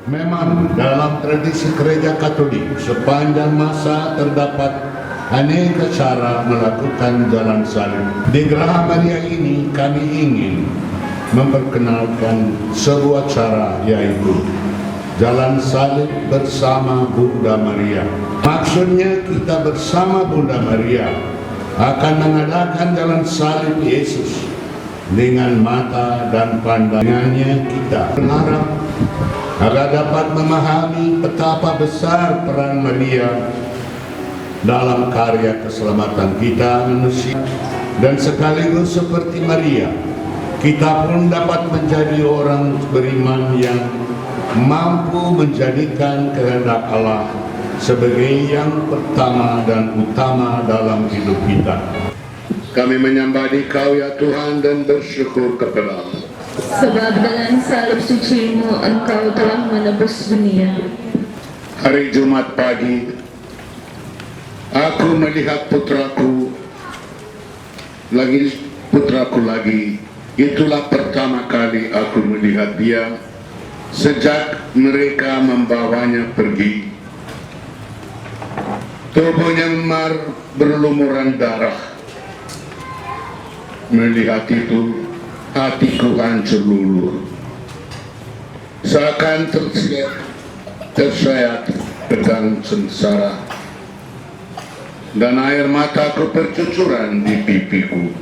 Memang dalam tradisi gereja Katolik sepanjang masa terdapat aneka cara melakukan jalan salib. Di Geraha Maria ini kami ingin memperkenalkan sebuah cara, yaitu jalan salib bersama Bunda Maria. Maksudnya kita bersama Bunda Maria akan mengadakan jalan salib Yesus dengan mata dan pandangannya. Kita berharap agar dapat memahami betapa besar peran Maria dalam karya keselamatan kita manusia, dan sekaligus seperti Maria kita pun dapat menjadi orang beriman yang mampu menjadikan kehendak Allah sebagai yang pertama dan utama dalam hidup kita. Kami menyembah Dikau ya Tuhan dan bersyukur kepada-Mu, sebab dengan salib suci-Mu Engkau telah menebus dunia. Hari Jumat pagi, aku melihat putraku lagi. Itulah pertama kali aku melihat dia sejak mereka membawanya pergi. Tubuhnya memar berlumuran darah. Melihat itu, hatiku hancur luluh, seakan tersayat pedang sengsara, dan air mataku bercucuran di pipiku.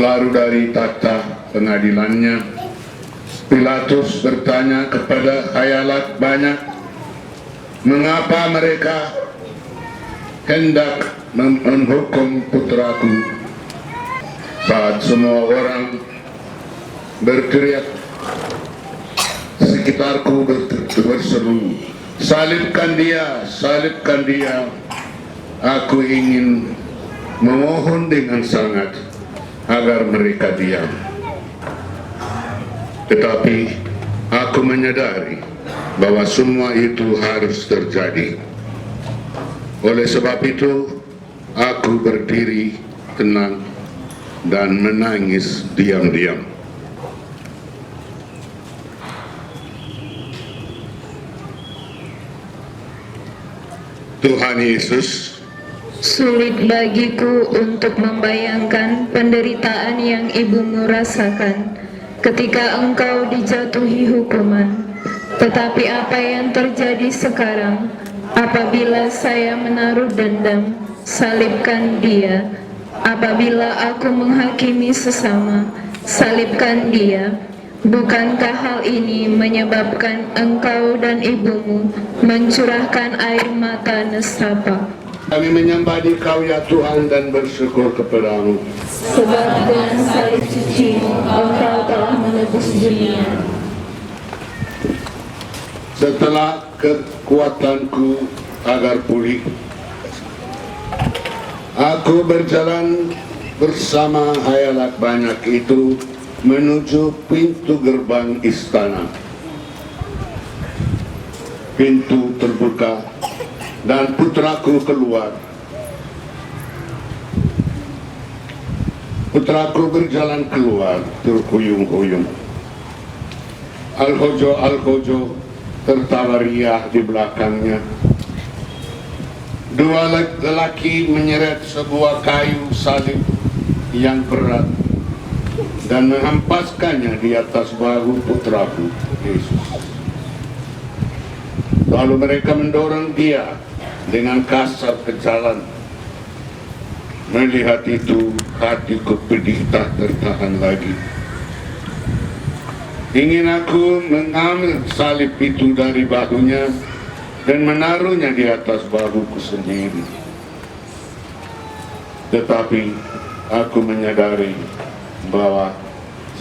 Lalu dari takhta pengadilannya, Pilatus bertanya kepada khayalat banyak, mengapa mereka hendak menghukum putraku? Saat semua orang berteriak, sekitarku berseru, salibkan dia, salibkan dia. Aku ingin memohon dengan sangat agar mereka diam. Tetapi aku menyadari bahwa semua itu harus terjadi. Oleh sebab itu, aku berdiri tenang dan menangis diam-diam. Tuhan Yesus, sulit bagiku untuk membayangkan penderitaan yang Ibumu rasakan ketika Engkau dijatuhi hukuman. Tetapi apa yang terjadi sekarang apabila saya menaruh dendam? Salibkan dia. Apabila aku menghakimi sesama, salibkan dia. Bukankah hal ini menyebabkan Engkau dan Ibumu mencurahkan air mata nestapa? kami menyembah Dikau ya Tuhan dan bersyukur kepada-Mu, sebab dengan salib suci-Mu Engkau telah menebus dunia. Setelah kekuatanku agar pulih, aku berjalan bersama khayalat banyak itu menuju pintu gerbang istana. Pintu terbuka dan putraku keluar. Putraku berjalan keluar terhuyung-huyung. Al-Hojo tertawa riah di belakangnya. Dua lelaki menyeret sebuah kayu salib yang berat dan menghempaskannya di atas bahu putraku Yesus. Lalu mereka mendorong dia dengan kasar ke jalan. Melihat itu, hatiku pedih tak tertahan lagi. Ingin aku mengambil salib itu dari bahunya dan menaruhnya di atas bahuku sendiri. Tetapi aku menyadari bahwa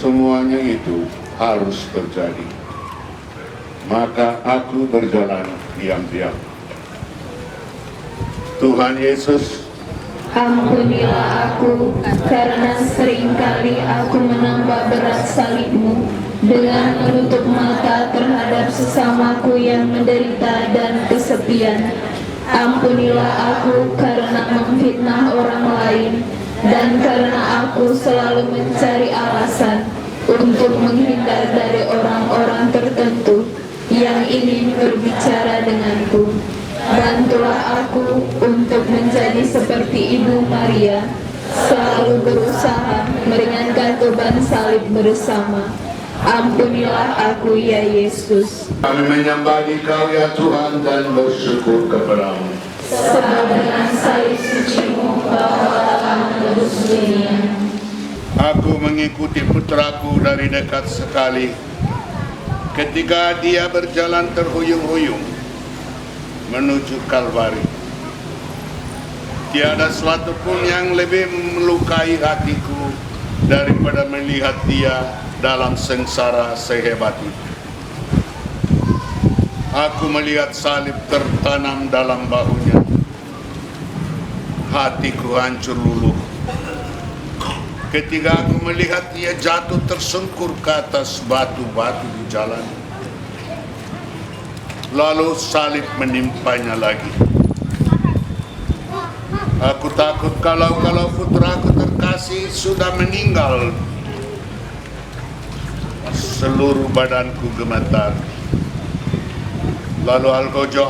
semuanya itu harus terjadi. Maka aku berjalan diam-diam. Tuhan Yesus, ampunilah aku, karena seringkali aku menambah berat salib-Mu dengan menutup mata terhadap sesamaku yang menderita dan kesepian. Ampunilah aku karena memfitnah orang lain dan karena aku selalu mencari alasan untuk menghindar dari orang-orang tertentu Ibu Maria selalu berusaha meringankan beban salib bersama. Ampunilah aku ya Yesus. Kami menyembah Dikau ya Tuhan dan bersyukur kepadamu. Sebab dengan salib suci-Mu Kau telah menebus dunia. Aku mengikuti putraku dari dekat sekali ketika dia berjalan terhuyung-huyung menuju Kalvari. Tiada suatu pun yang lebih melukai hatiku daripada melihat dia dalam sengsara sehebat itu. Aku melihat salib tertanam dalam bahunya. Hatiku hancur luluh ketika aku melihat dia jatuh tersungkur ke atas batu-batu di jalan. Lalu salib menimpanya lagi. Aku takut kalau putraku terkasih sudah meninggal. Seluruh badanku gemetar. Lalu Algojo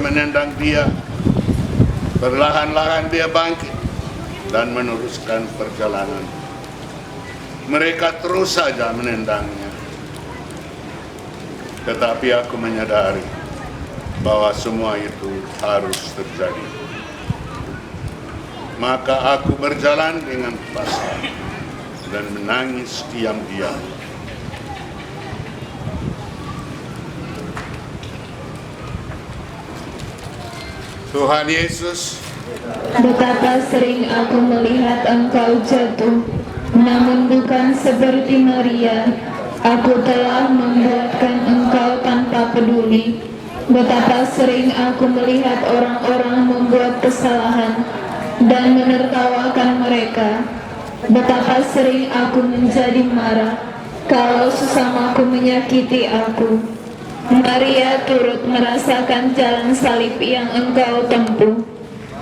menendang dia. Perlahan-lahan dia bangkit dan meneruskan perjalanan. Mereka terus saja menendangnya. Tetapi aku menyadari bahwa semua itu harus terjadi. Maka aku berjalan dengan pasrah dan menangis diam-diam. Tuhan Yesus, Betapa sering aku melihat Engkau jatuh, namun bukan seperti Maria. Aku telah membuatkan Engkau tanpa peduli. Betapa sering aku melihat orang-orang membuat kesalahan dan menertawakan mereka. Betapa sering aku menjadi marah kalau sesamaku menyakiti aku. Maria turut merasakan jalan salib yang Engkau tempuh.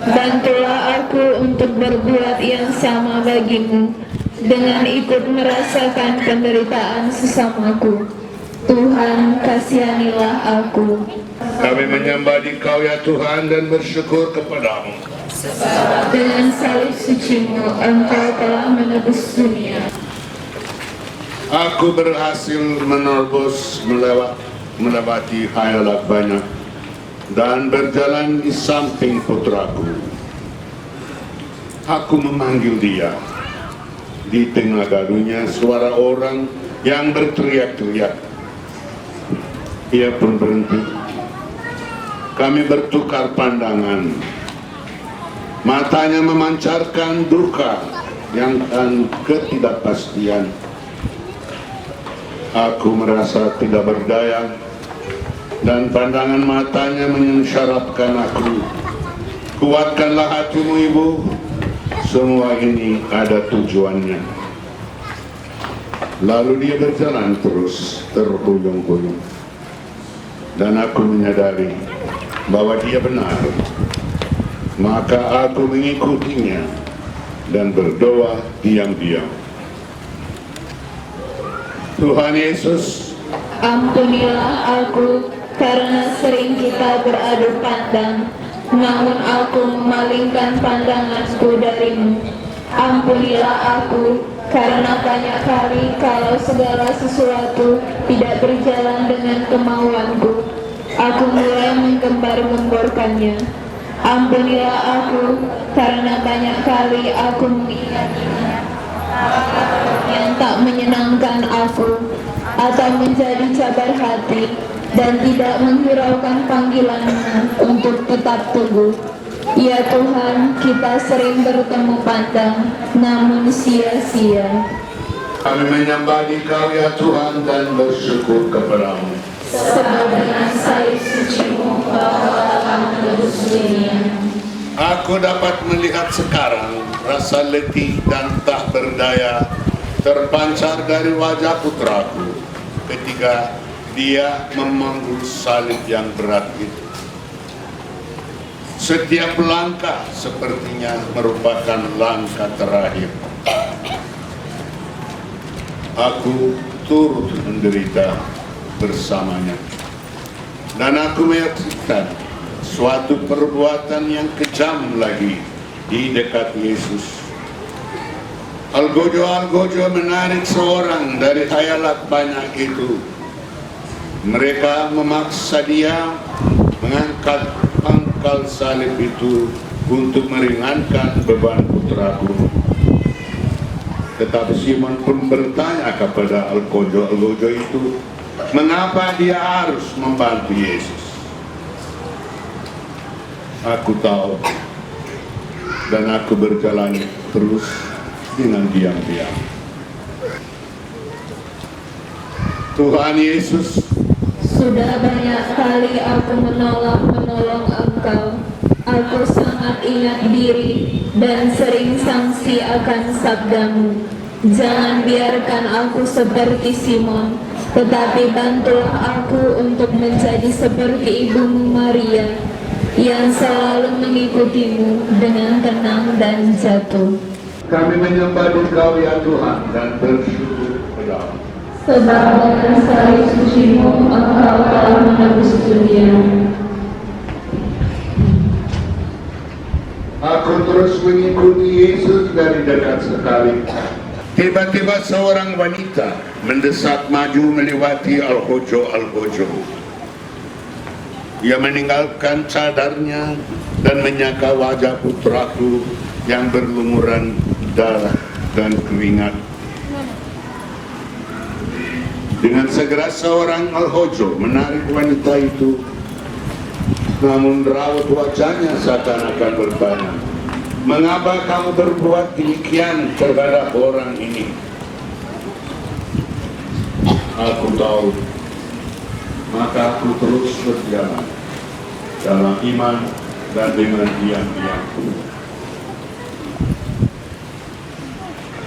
Bantulah aku untuk berbuat yang sama bagimu dengan ikut merasakan penderitaan sesamaku. Tuhan, kasihanilah aku. kami menyembah Dikau ya Tuhan dan bersyukur kepadamu. Dengan salib suci-Mu Engkau telah menebus dunia. Aku berhasil menerobos melewati hayalat banyak dan berjalan di samping putraku. Aku memanggil dia. Di tengah gaduhnya suara orang yang berteriak-teriak. Ia pun berhenti. Kami bertukar pandangan. Matanya memancarkan duka dan ketidakpastian. Aku merasa tidak berdaya dan pandangan matanya menyesaratkan aku. Kuatkanlah hatimu, Ibu. Semua ini ada tujuannya. Lalu dia berjalan terus terhuyung-huyung. Dan aku menyadari bahwa dia benar. Maka aku mengikutinya dan berdoa diam-diam. Tuhan Yesus, Ampunilah aku karena sering kita beradu pandang, namun aku memalingkan pandanganku darimu. Ampunilah aku karena banyak kali kalau segala sesuatu tidak berjalan dengan kemauanku, aku mulai menggembar-gemborkannya. Ampunilah aku karena banyak kali aku mengingatinya yang tak menyenangkan aku atau menjadi cabar hati dan tidak menghiraukan panggilanmu untuk tetap teguh. Ya Tuhan, kita sering bertemu pandang namun sia-sia. kami menyembah Dikau ya Tuhan dan bersyukur kepadamu. Sebab dengan salib suci-Mu Kau telah menebus dunia. Aku dapat melihat sekarang rasa letih dan tak berdaya terpancar dari wajah putraku ketika dia memanggul salib yang berat itu. Setiap langkah sepertinya merupakan langkah terakhir. Aku turut menderita bersamanya. Dan aku menyaksikan suatu perbuatan yang kejam lagi di dekat Yesus. Algojo-algojo menarik seorang dari khayalat banyak itu. Mereka memaksa dia mengangkat pangkal salib itu untuk meringankan beban putraku. Tetapi Simon pun bertanya kepada algojo-algojo itu, mengapa dia harus membantu Yesus? Aku tahu, dan aku berjalan terus dengan diam-diam. Tuhan Yesus, Sudah banyak kali aku menolong Engkau. Aku sangat ingat diri dan sering sangsi akan sabdamu. Jangan biarkan aku seperti Simon, tetapi bantulah aku untuk menjadi seperti ibumu Maria, yang selalu mengikutimu dengan tenang dan jatuh. kami menyembah Engkau ya Tuhan dan bersyukur padamu. Sebab dengan salib suci-Mu Engkau telah menebus dunia. Aku terus mengikuti Yesus dari dekat sekali. Tiba-tiba seorang wanita mendesak maju melewati algojo-algojo. Ia meninggalkan cadarnya dan menyaka wajah putraku yang berlumuran darah dan keringat. Dengan segera seorang algojo menarik wanita itu, namun raut wajahnya seakan-akan bertanya, mengapa kamu berbuat demikian terhadap orang ini? Aku tahu, maka aku terus berjalan dalam iman dan dengan diam-diam.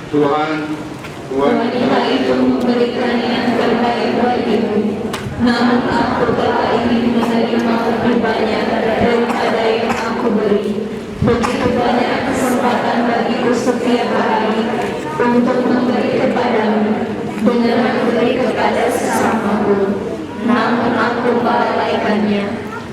Tuhan, Wanita itu memberikan yang terbaik bagimu, namun aku telah ingin menerima lebih banyak daripada yang aku beri. Begitu banyak kesempatan bagiku setiap hari untuk memberi kepadamu dengan memberi kepada sesamaku, namun aku melalaikannya.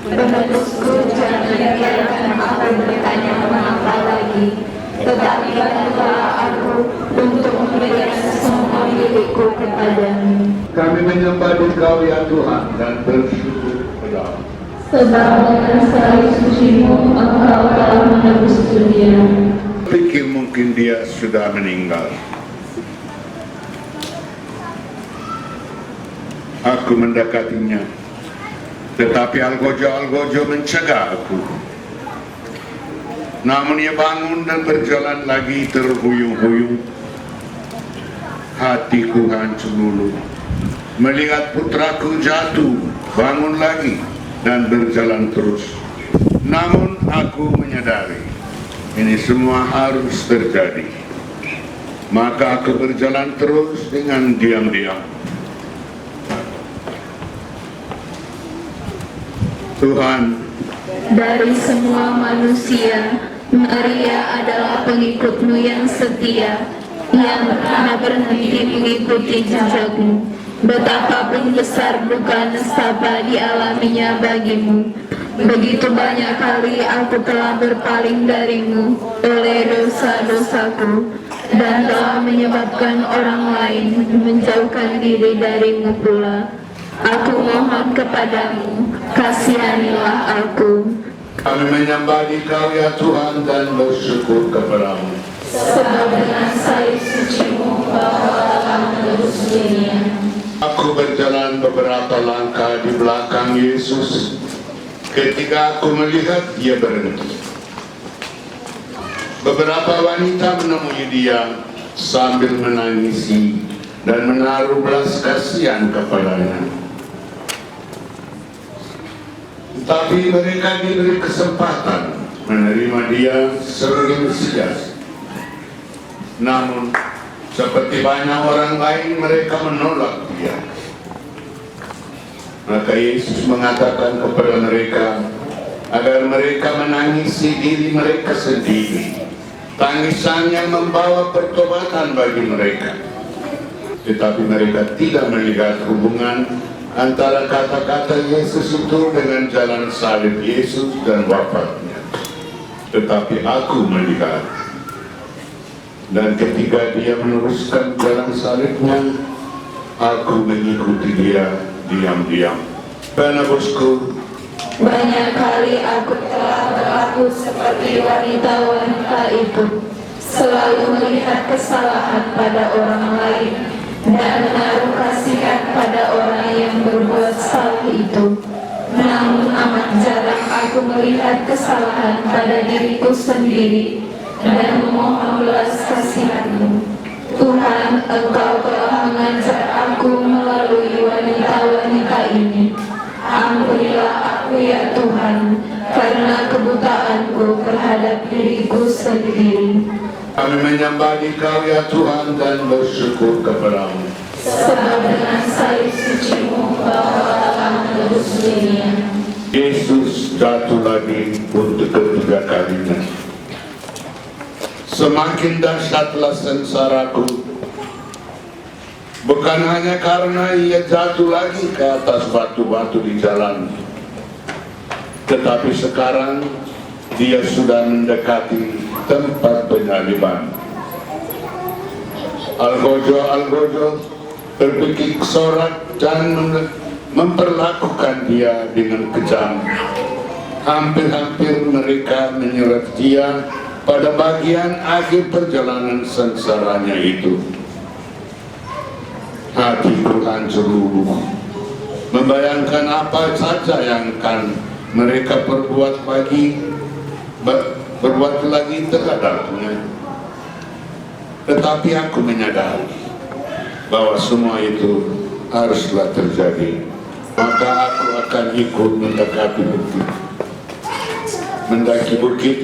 Penebusku, jangan biarkan aku bertanya mengapa lagi, tetapi bantulah aku untuk memberikan semua milikku kepadamu. kami menyembah Engkau ya Tuhan dan bersyukur padamu. Sebab dengan salib suci-Mu Engkau telah menebus dunia. Pikir mungkin dia sudah meninggal. Aku mendekatinya, tetapi algojo-algojo mencegah aku. Namun ia bangun dan berjalan lagi terhuyung-huyung. Hatiku hancur luluh melihat putraku jatuh, bangun lagi dan berjalan terus. Namun aku menyadari ini semua harus terjadi. Maka aku berjalan terus dengan diam-diam. Tuhan, Dari semua manusia, Maria adalah pengikut-Mu yang setia, yang tak berhenti mengikuti jejakmu. Betapapun besar duka nestapa dialaminya bagimu. Begitu banyak kali aku telah berpaling darimu oleh dosa-dosaku, dan telah menyebabkan orang lain menjauhkan diri darimu pula. Aku mohon kepadamu, kasihanilah aku. kami menyembah Engkau ya Tuhan dan bersyukur kepadamu. Sebab dengan salib suci-Mu Engkau telah menebus dunia. Aku berjalan beberapa langkah di belakang Yesus. Ketika aku melihat dia berhenti, beberapa wanita menemui dia sambil menangisi dan menaruh belas kasihan kepadanya. Tapi mereka diberi kesempatan menerima dia sebagai Mesias. Namun, seperti banyak orang lain, mereka menolak dia. Maka Yesus mengatakan kepada mereka agar mereka menangisi diri mereka sendiri. Tangisan yang membawa pertobatan bagi mereka. Tetapi mereka tidak melihat hubungan antara kata-kata Yesus itu dengan jalan salib Yesus dan wafatnya. Tetapi aku melihat, dan ketika dia meneruskan jalan salibnya, aku mengikuti dia diam-diam. Karena bosku, banyak kali aku telah berlaku seperti wanita-wanita itu, selalu melihat kesalahan pada orang lain dan menaruh kasihan pada orang yang berbuat salah itu. Namun amat jarang aku melihat kesalahan pada diriku sendiri dan memohon belas kasihan-Mu. Tuhan, Engkau telah mengajar aku melalui wanita-wanita ini. Ampunilah aku ya Tuhan, karena kebutaanku terhadap diriku sendiri. kami menyembah Dikau ya Tuhan dan bersyukur kepada-Mu. Sebab dengan salib suci-Mu bahwa telah menebus dunia. Yesus jatuh lagi untuk ketiga kalinya. Semakin dahsyatlah sengsaraku, bukan hanya karena ia jatuh lagi ke atas batu-batu di jalan, tetapi sekarang dia sudah mendekati tempat penyaliban. Algojo berbikin sorak dan memperlakukan dia dengan kejam. Hampir-hampir mereka menyeret dia pada bagian akhir perjalanan sengsaranya itu. Hatiku hancur luluh membayangkan apa saja yang akan mereka berbuat lagi terhadapnya. Tetapi aku menyadari bahwa semua itu haruslah terjadi. Maka aku akan ikut mendekati bukit, mendaki bukit,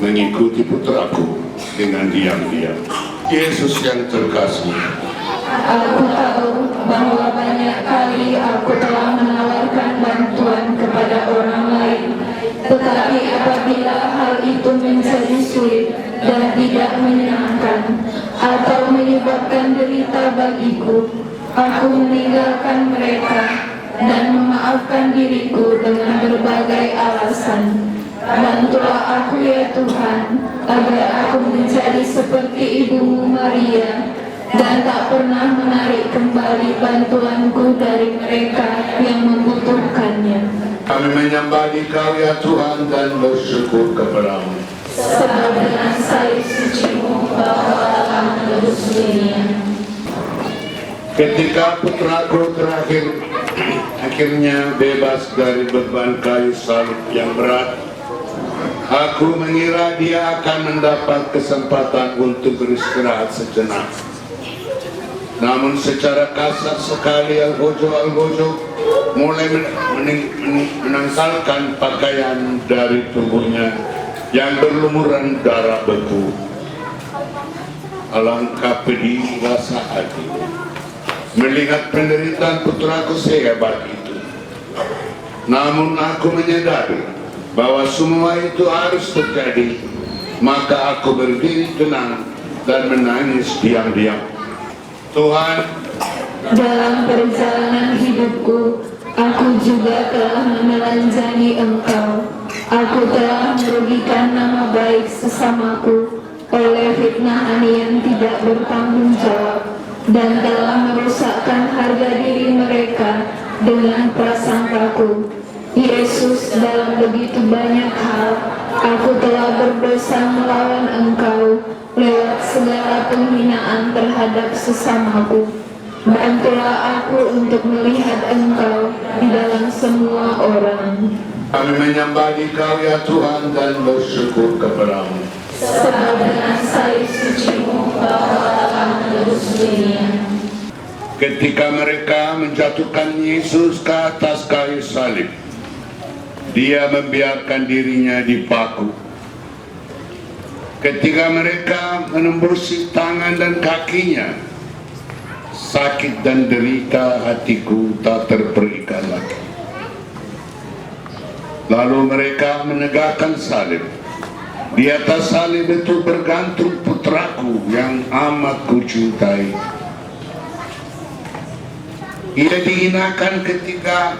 mengikuti putraku dengan diam-diam. Yesus yang terkasih, Aku tahu bahwa banyak kali aku telah menawarkan bantuan kepada orang lain, tetapi apabila hal itu menjadi sulit dan tidak menyenangkan atau menyebabkan derita bagiku, aku meninggalkan mereka dan memaafkan diriku dengan berbagai alasan. Bantulah aku ya Tuhan, agar aku menjadi seperti Ibumu Maria dan tak pernah menarik kembali bantuanku dari mereka yang membutuhkannya. kami menyembah Dikau ya Tuhan dan bersyukur kepada-Mu. Sebab dengan salib suci-Mu bahwa telah menebus dunia. Ketika putraku terakhir akhirnya bebas dari beban kayu salib yang berat, aku mengira dia akan mendapat kesempatan untuk beristirahat sejenak. Namun secara kasar sekali Algojo mulai menangkalkan pakaian dari tubuhnya yang berlumuran darah beku. Alangkah pedih rasa hati melihat penderitaan putraku sehebat itu. Namun aku menyadari bahwa semua itu harus terjadi. Maka aku berdiri tenang dan menangis diam-diam. Tuhan, Dalam perjalanan hidupku, aku juga telah menelanjangi Engkau. Aku telah merugikan nama baik sesamaku oleh fitnah yang tidak bertanggung jawab dan telah merusakkan harga diri mereka dengan prasangkaku. Yesus, dalam begitu banyak hal, aku telah berdosa melawan Engkau lewat segala penghinaan terhadap sesamaku. Bantulah aku untuk melihat Engkau di dalam semua orang. kami menyembah Dikau ya Tuhan dan bersyukur kepada-Mu. Sebab dengan salib suci-Mu bahwa telah menebus dunia. Ketika mereka menjatuhkan Yesus ke atas kayu salib, dia membiarkan dirinya dipaku. Ketika mereka menembusi tangan dan kakinya, sakit dan derita hatiku tak terperikat lagi. Lalu mereka menegakkan salib. Di atas salib itu bergantung putraku yang amat kucintai. Ia dihinakan ketika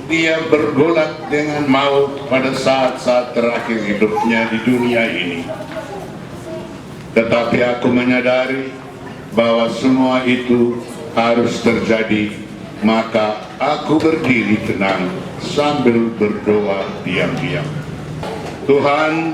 dia bergolak dengan maut pada saat-saat terakhir hidupnya di dunia ini. Tetapi aku menyadari bahwa semua itu harus terjadi, maka aku berdiri tenang sambil berdoa diam-diam. Tuhan,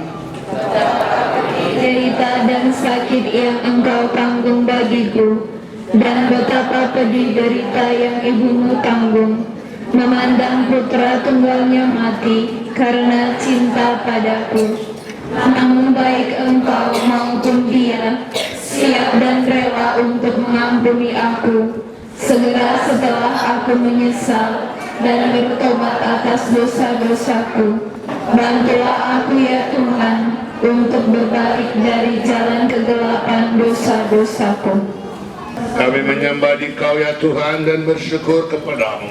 derita dan sakit yang Engkau tanggung bagiku, dan betapa pedih derita yang ibumu tanggung, memandang putra tunggalnya mati karena cinta padaku. Namun baik Engkau maupun dia siap dan rela untuk mengampuni aku segera setelah aku menyesal dan bertobat atas dosa-dosaku. Bantulah aku ya Tuhan untuk berbalik dari jalan kegelapan dosa-dosaku. kami menyembah Dikau ya Tuhan dan bersyukur kepadamu.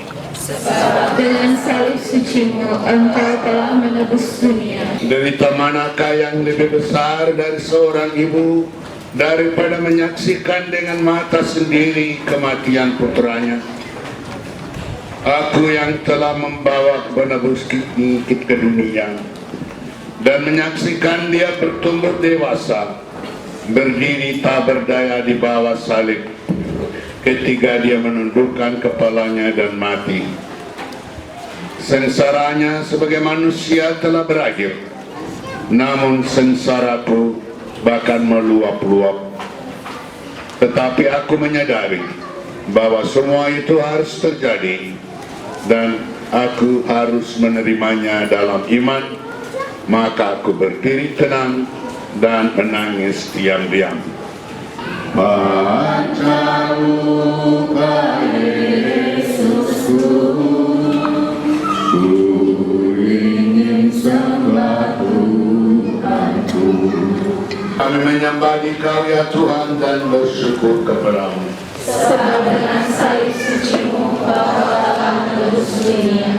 Dengan salib sucimu Engkau telah menebus dunia. Derita manakah yang lebih besar dari seorang ibu daripada menyaksikan dengan mata sendiri kematian putranya? Aku yang telah membawa penebus ke dunia dan menyaksikan dia bertumbuh dewasa, berdiri tak berdaya di bawah salib ketika dia menundukkan kepalanya dan mati. Sengsaranya sebagai manusia telah berakhir, namun sengsaraku bahkan meluap-luap. Tetapi aku menyadari bahwa semua itu harus terjadi dan aku harus menerimanya dalam iman, maka aku berdiri tenang dan menangis diam-diam. Baca luka Yesusku, ku ingin sembah Tuhanku. Kami menyembah Dikau ya Tuhan dan bersyukur kepadamu. Sebab dengan salib sucimu Engkau telah menebus dunia.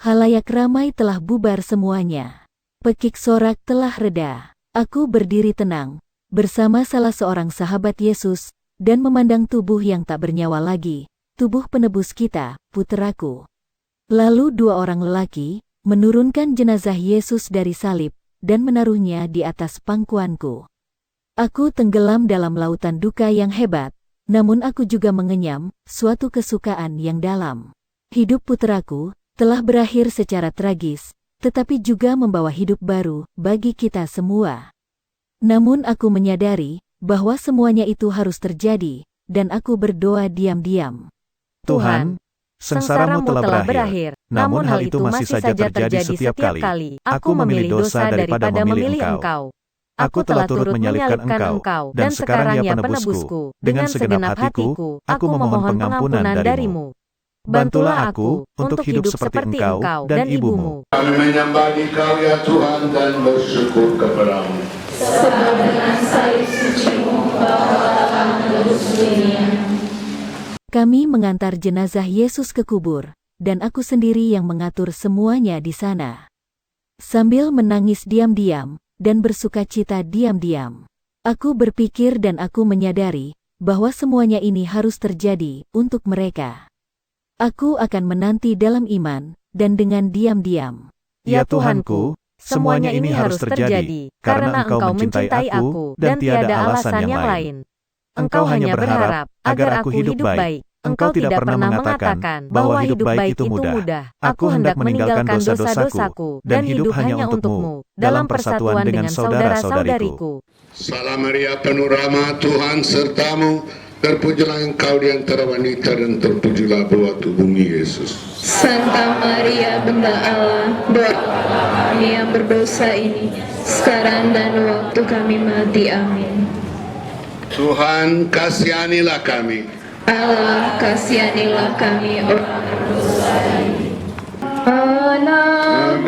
Halayak ramai telah bubar semuanya. Pekik sorak telah reda. Aku berdiri tenang bersama salah seorang sahabat Yesus dan memandang tubuh yang tak bernyawa lagi, tubuh penebus kita, putraku. Lalu dua orang lelaki menurunkan jenazah Yesus dari salib dan menaruhnya di atas pangkuanku. Aku tenggelam dalam lautan duka yang hebat, namun aku juga mengenyam suatu kesukaan yang dalam. Hidup putraku telah berakhir secara tragis, tetapi juga membawa hidup baru bagi kita semua. Namun aku menyadari bahwa semuanya itu harus terjadi, dan aku berdoa diam-diam. Tuhan, sengsaramu telah berakhir, namun hal itu masih saja terjadi setiap kali. Aku memilih dosa daripada memilih Engkau. Aku telah turut menyalibkan Engkau, dan sekarang ya penebusku, dengan segenap hatiku, aku memohon pengampunan darimu. Bantulah aku untuk hidup seperti Engkau dan ibumu. Kami menyembah Dikau ya Tuhan dan bersyukur kepadamu. Sebab dengan salib sucimu Engkau telah menebus dunia. Kami mengantar jenazah Yesus ke kubur, dan aku sendiri yang mengatur semuanya di sana. Sambil menangis diam-diam dan bersukacita diam-diam, aku berpikir dan aku menyadari bahwa semuanya ini harus terjadi untuk mereka. Aku akan menanti dalam iman dan dengan diam-diam. Ya Tuhanku, semuanya ini harus terjadi, karena Engkau mencintai aku dan tiada alasan yang lain. Engkau hanya berharap agar aku hidup baik. Engkau tidak pernah mengatakan bahwa hidup baik itu mudah. Aku hendak meninggalkan dosa-dosaku dan hidup hanya untukmu, dalam persatuan dengan saudara-saudariku. Salam Maria penuh rahmat, Tuhan sertamu. Terpujilah engkau di antara wanita dan terpujilah buah tubuhmu Yesus. Santa Maria Bunda Allah, doakanlah kami yang berdosa ini, sekarang dan waktu kami mati. Amin. Tuhan kasihanilah kami. Allah kasihanilah kami orang berdosa ini. Anak